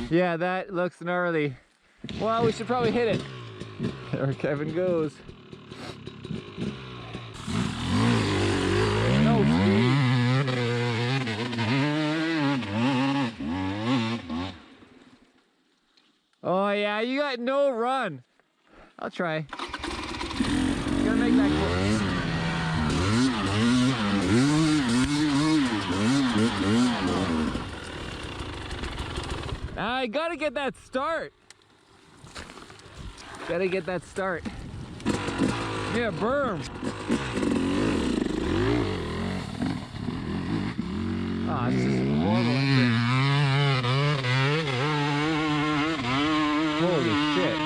Yeah, that looks gnarly. Well, we should probably hit it. There Kevin goes. No speed. Oh yeah, you got no run. I'll try. You gotta make that close. I gotta get that start. Gotta get that start. Yeah, berm. Oh, it's just horrible. Holy shit.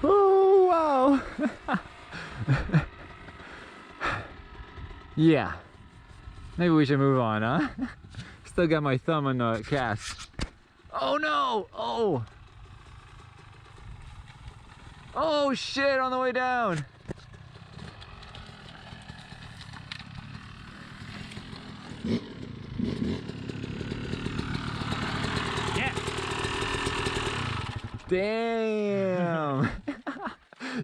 Oh, wow. Yeah. Maybe we should move on, huh? Still got my thumb on the cast. Oh no! Oh! Oh shit, on the way down! Yeah! Damn!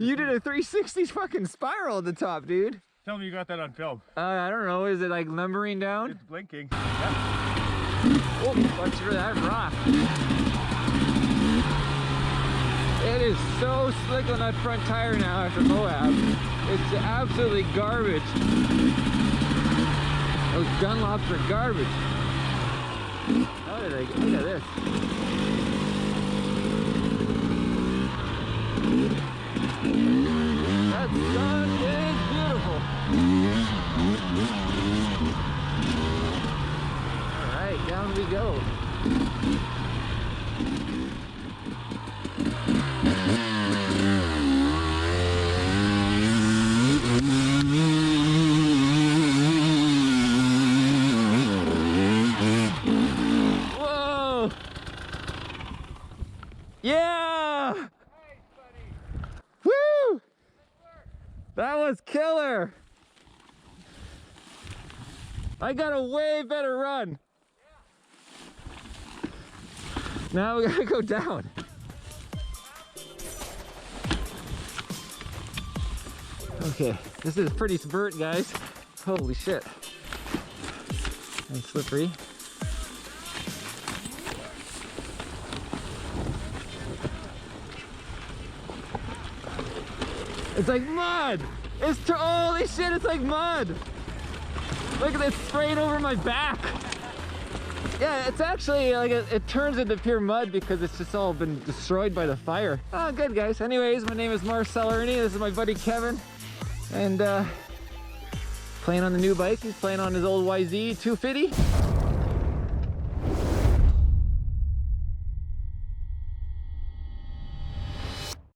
You did a 360 fucking spiral at the top, dude. Tell me you got that on film. I don't know, is it like lumbering down? It's blinking. Yeah. Oh, watch for that rock. It is so slick on that front tire now after Moab. It's absolutely garbage. Those Dunlops are garbage. How did I get? Look at this. That sun is beautiful. Alright, down we go. Whoa! Yeah! Nice, buddy. Woo! That was killer! I got a way better run. Now we gotta go down. Okay, this is a pretty spurt, guys. Holy shit. And slippery. It's like mud! Holy shit, it's like mud! Look at it spraying over my back! Yeah, it's actually like it turns into pure mud because it's just all been destroyed by the fire. Oh, good guys. Anyways, my name is Marcel Irnie. This is my buddy Kevin. And playing on the new bike. He's playing on his old YZ250.